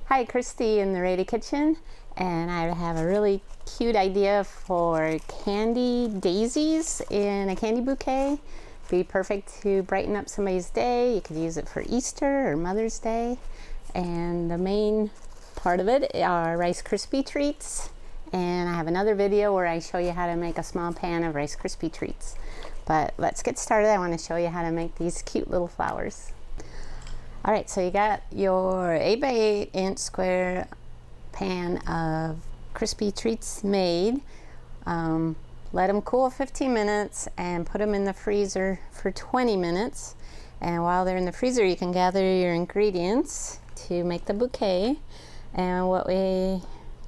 Hi, Kristy in the Rada Kitchen, and I have a really cute idea for candy daisies in a candy bouquet. Be perfect to brighten up somebody's day. You could use it for Easter or Mother's Day. And the main part of it are Rice Krispie Treats. And I have another video where I show you how to make a small pan of Rice Krispie Treats. But let's get started. I want to show you how to make these cute little flowers. All right, so you got your 8 by 8 inch square pan of Krispie Treats made. Let them cool 15 minutes and put them in the freezer for 20 minutes. And while they're in the freezer, you can gather your ingredients to make the bouquet. And what we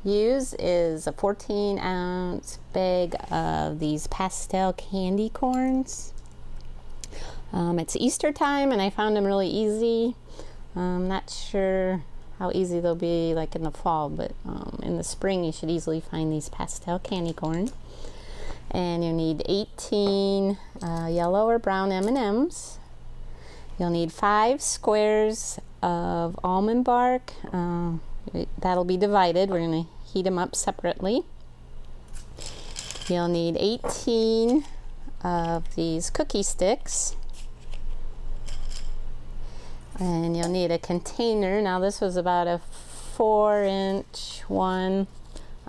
use is a 14-ounce bag of these pastel candy corns. It's Easter time and I found them really easy. I'm not sure how easy they'll be like in the fall, but in the spring you should easily find these pastel candy corn. And you need 18 yellow or brown M&Ms. You'll need 5 squares of almond bark. That'll be divided. We're going to heat them up separately. You'll need 18 of these cookie sticks. And you'll need a container. Now this was about a 4-inch one.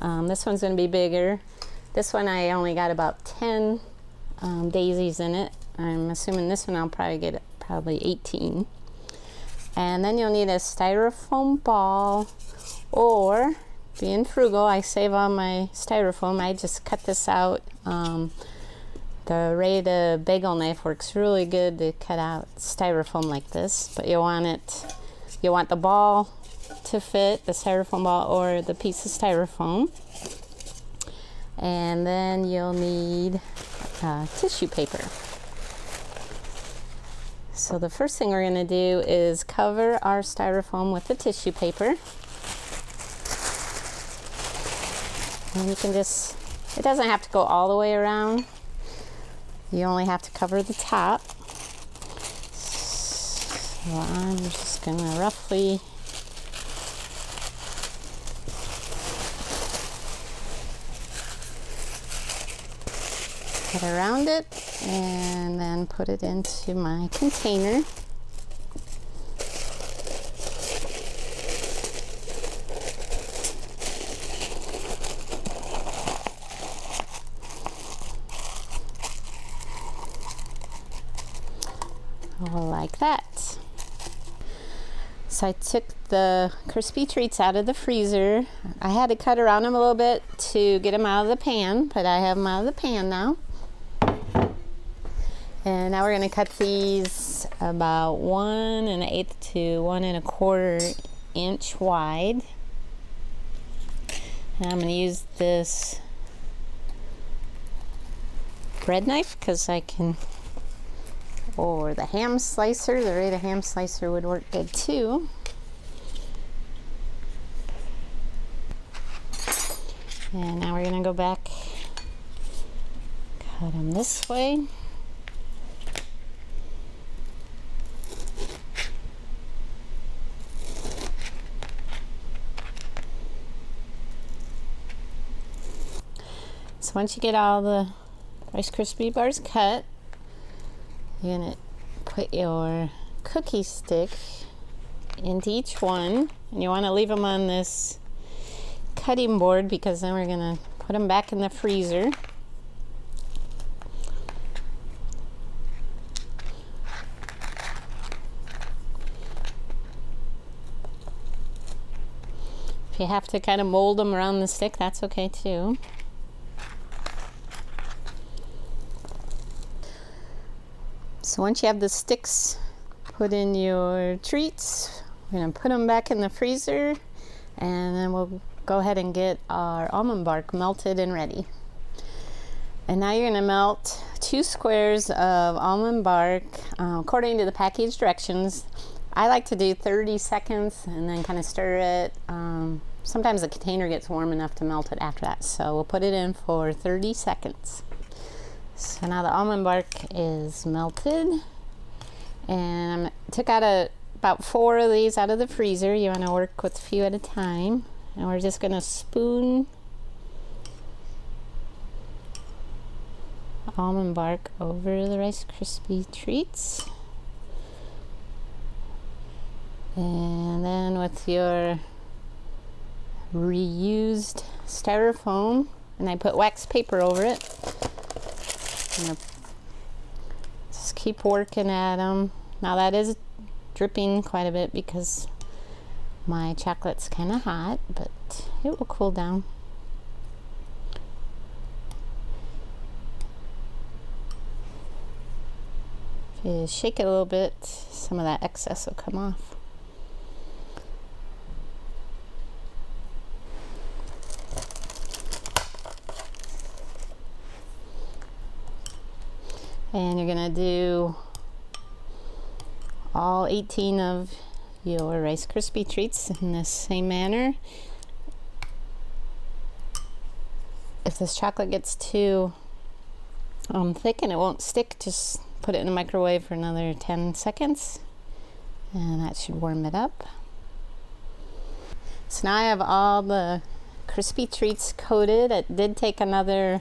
This one's going to be bigger. This one I only got about 10 daisies in it. I'm assuming this one I'll probably get 18. And then you'll need a styrofoam ball, or being frugal, I save all my styrofoam. I just cut this out. The Rada Bagel Knife works really good to cut out styrofoam like this, but you want the ball to fit, the styrofoam ball or the piece of styrofoam. And then you'll need tissue paper. So the first thing we're going to do is cover our styrofoam with the tissue paper. And you can just, it doesn't have to go all the way around. You only have to cover the top. So I'm just going to roughly cut around it and then put it into my container. Like that. So I took the Krispie Treats out of the freezer. I had to cut around them a little bit to get them out of the pan, but I have them out of the pan now. And now we're going to cut these about 1 1/8 to 1 1/4 inch wide. And I'm going to use this bread knife because I can, or the ham slicer. The Rada ham slicer would work good too. And now we're going to go back, cut them this way. So once you get all the Rice Krispie bars cut, you're going to put your cookie stick into each one, and you want to leave them on this cutting board because then we're going to put them back in the freezer. If you have to kind of mold them around the stick, that's okay too. So once you have the sticks put in your treats, we're going to put them back in the freezer, and then we'll go ahead and get our almond bark melted and ready. And now you're going to melt 2 squares of almond bark according to the package directions. I like to do 30 seconds and then kind of stir it. Sometimes the container gets warm enough to melt it after that, so we'll put it in for 30 seconds. So now the almond bark is melted, and I took out a about 4 of these out of the freezer. You want to work with a few at a time. And we're just going to spoon almond bark over the Rice Krispie Treats. And then with your reused styrofoam, and I put wax paper over it. Just keep working at them. Now that is dripping quite a bit because my chocolate's kind of hot, but it will cool down. If you shake it a little bit, some of that excess will come off. And you're gonna do all 18 of your Rice Krispie Treats in the same manner. If this chocolate gets too thick and it won't stick, just put it in the microwave for another 10 seconds and that should warm it up. So now I have all the Krispie Treats coated. It did take another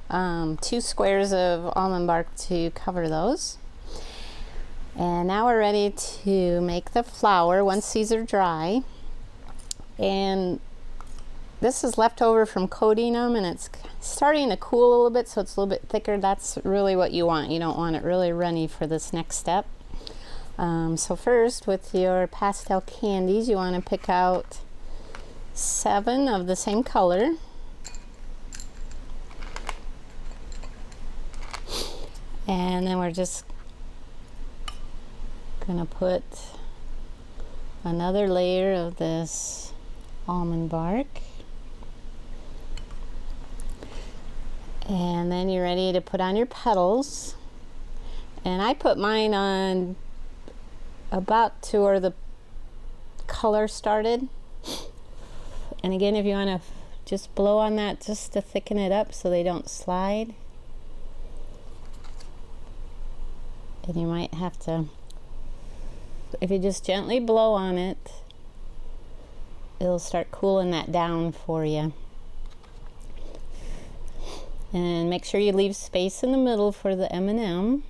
2 squares of almond bark to cover those. And now we're ready to make the flour once these are dry. And this is left over from coating them, and it's starting to cool a little bit, so it's a little bit thicker. That's really what you want. You don't want it really runny for this next step. So first, with your pastel candies, you want to pick out 7 of the same color. And then we're just gonna put another layer of this almond bark. And then you're ready to put on your petals. And I put mine on about to where the color started. And again, if you want to just blow on that just to thicken it up so they don't slide. And you might have to, if you just gently blow on it, it'll start cooling that down for you. And make sure you leave space in the middle for the M&M.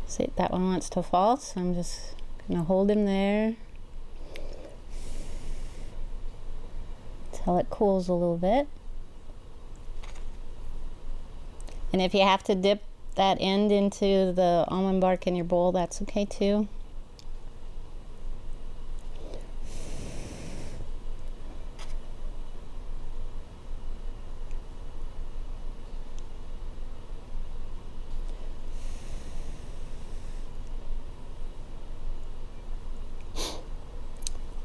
See, that one wants to fall, so I'm just gonna hold him there till it cools a little bit. And if you have to dip that end into the almond bark in your bowl, that's okay too.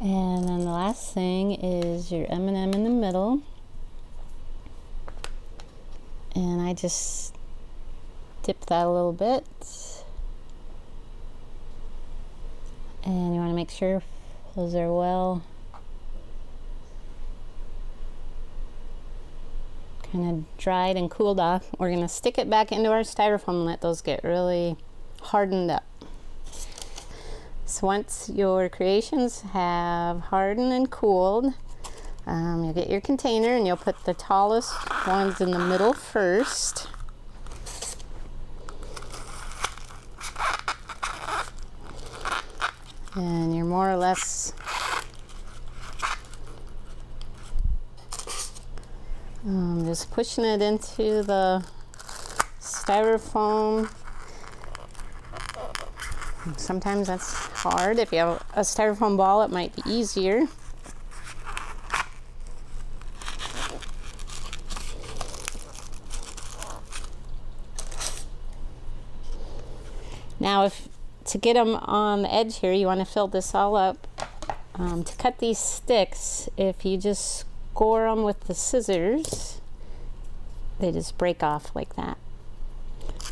And then the last thing is your M&M in the middle. And I just dip that a little bit. And you want to make sure those are well kind of dried and cooled off. We're going to stick it back into our styrofoam and let those get really hardened up. So once your creations have hardened and cooled, you'll get your container and you'll put the tallest ones in the middle first. And you're more or less just pushing it into the styrofoam. Sometimes that's hard. If you have a styrofoam ball, it might be easier. Now, to get them on the edge here, you want to fill this all up. To cut these sticks, if you just score them with the scissors, they just break off like that.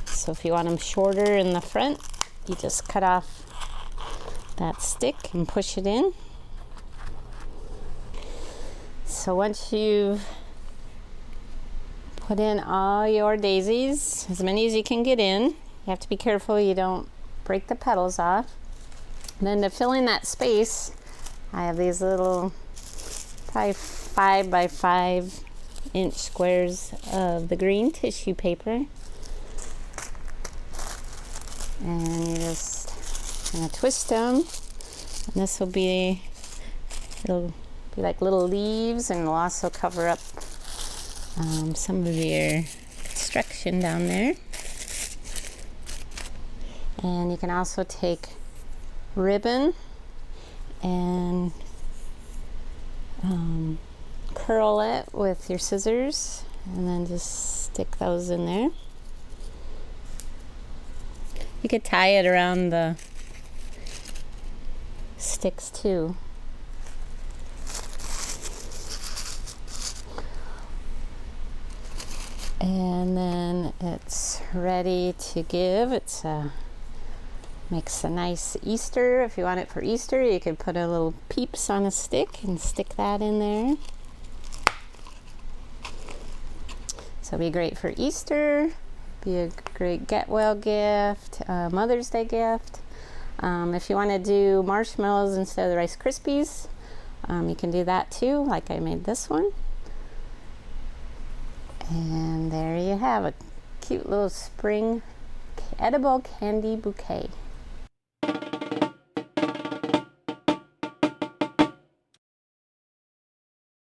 So if you want them shorter in the front, you just cut off that stick and push it in. So once you've Put in all your daisies, as many as you can get in. You have to be careful you don't break the petals off. And then to fill in that space, I have these little probably 5 by 5 inch squares of the green tissue paper. And you just kind of twist them. And this will be, it'll be like little leaves, and it'll also cover up some of your construction down there. And you can also take ribbon and curl it with your scissors, and then just stick those in there. You could tie it around the sticks too. And then it's ready to give. It's makes a nice Easter. If you want it for Easter, you could put a little peeps on a stick and stick that in there. So it'll be great for Easter. Be a great get well gift, Mother's Day gift. If you want to do marshmallows instead of the Rice Krispies, you can do that too, like I made this one. And there you have a cute little spring edible candy bouquet.